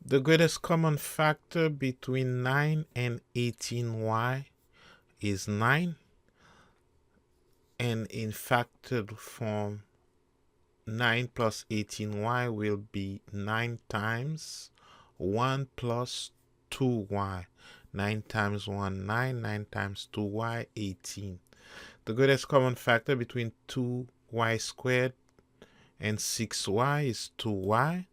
The greatest common factor between 9 and 18y is 9, and in factored form 9 plus 18y will be 9 times 1 plus 2y. 9 times 1, 9, 9 times 2y, 18. The greatest common factor between 2y squared and 6y is 2y.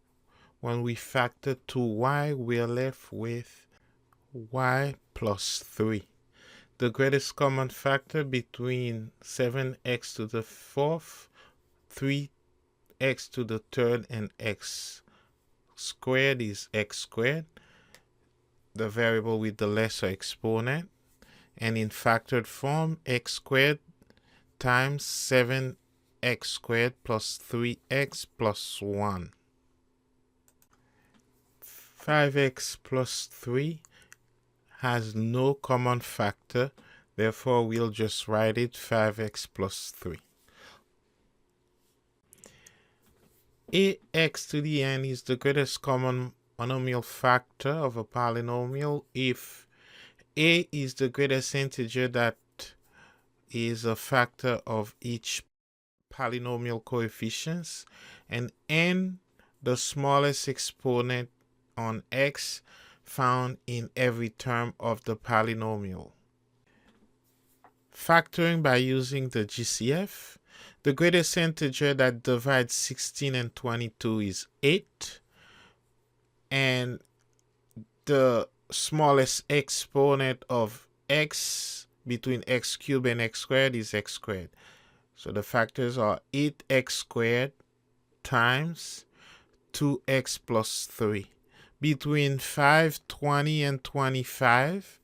When we factor 2y, we're left with y plus 3. The greatest common factor between 7x to the 4th, 3x to the 3rd, and x squared is x squared, the variable with the lesser exponent. And in factored form, x squared times 7x squared plus 3x plus 1. 5x plus 3 has no common factor, therefore we'll just write it 5x plus 3. Ax to the n is the greatest common monomial factor of a polynomial if a is the greatest integer that is a factor of each polynomial coefficients, and n the smallest exponent on x found in every term of the polynomial. Factoring by using the GCF, the greatest integer that divides 16 and 22 is 8, and the smallest exponent of x between x cubed and x squared is x squared. So the factors are 8x squared times 2x plus 3. Between 5, 20, and 25,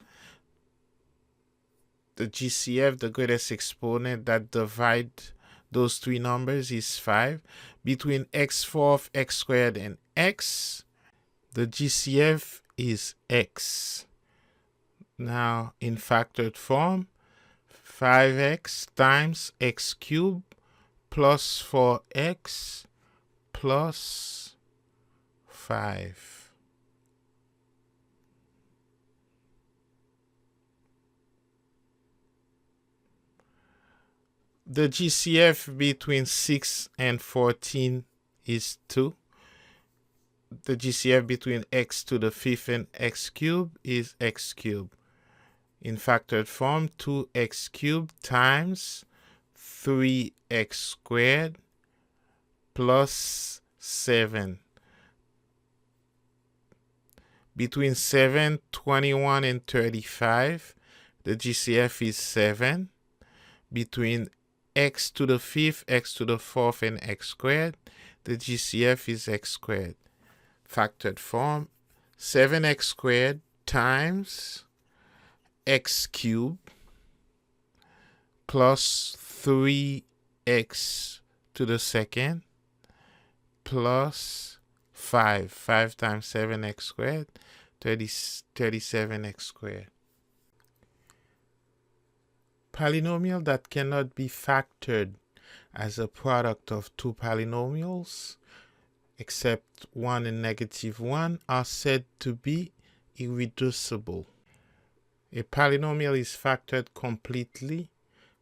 the GCF, the greatest exponent that divides those three numbers, is 5. Between x4, x squared, and x, the GCF is x. Now, in factored form, 5x times x cubed plus 4x plus 5. The GCF between 6 and 14 is 2. The GCF between x to the 5th and x cubed is x cubed. In factored form, 2x cubed times 3x squared plus 7. Between 7, 21, and 35, the GCF is 7. Between x to the 5th, x to the 4th, and x squared, the GCF is x squared. Factored form, 7x squared times x cubed plus 3x to the 2nd plus 5. 5 times 7x squared, 37x squared. Polynomial that cannot be factored as a product of two polynomials, except 1 and -1, are said to be irreducible. A polynomial is factored completely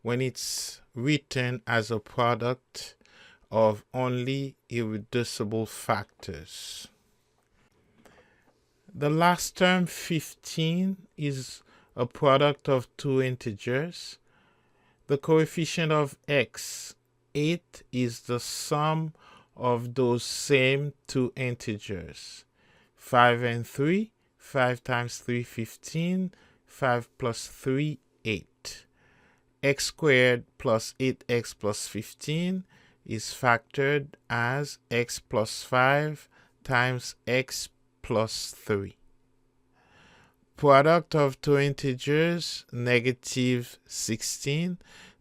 when it's written as a product of only irreducible factors. The last term, 15, is a product of two integers. The coefficient of x, 8, is the sum of those same two integers. 5 and 3, 5 times 3, 15, 5 plus 3, 8. X squared plus 8x plus 15 is factored as x plus 5 times x plus 3. Product of two integers, -16.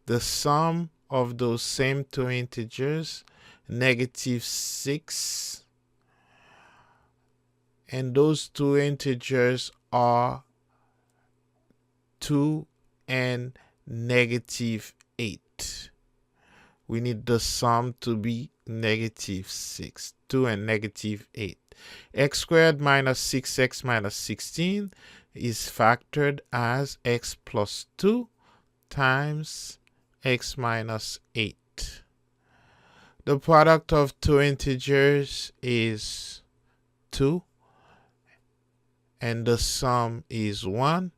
The sum of those same two integers, -6. And those two integers are 2 and -8. We need the sum to be -6. 2 and -8. X squared minus 6x minus 16 is factored as x plus 2 times x minus 8. The product of two integers is 2, and the sum is 1.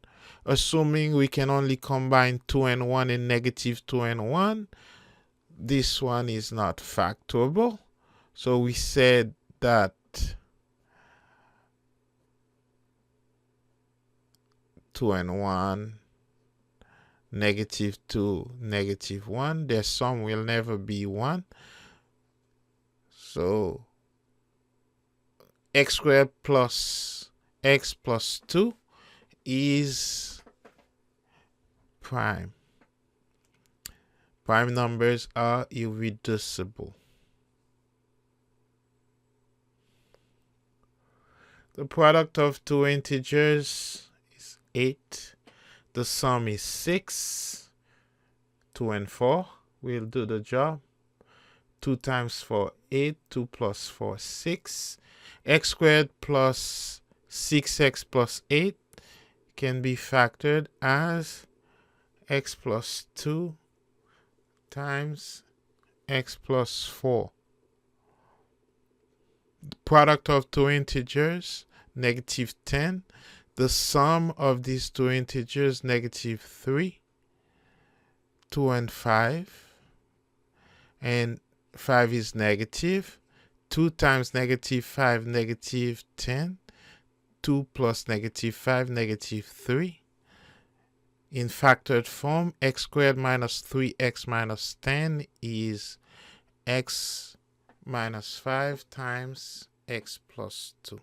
Assuming we can only combine 2 and 1 and negative 2 and 1, this one is not factorable. So we said that 2 and 1, negative 2, negative 1, their sum will never be 1. So x squared plus x plus 2 is prime. Prime numbers are irreducible. The product of two integers is 8. The sum is 6. 2 and 4 will do the job. 2 times 4, 8. 2 plus 4, 6. X squared plus 6x plus 8 can be factored as x plus 2 times x plus 4. The product of two integers, negative 10. The sum of these two integers, negative 3. 2 and 5. And 5 is negative. 2 times negative 5, negative 10. 2 plus negative 5, negative 3. In factored form, x squared minus 3x minus 10 is x minus 5 times x plus 2.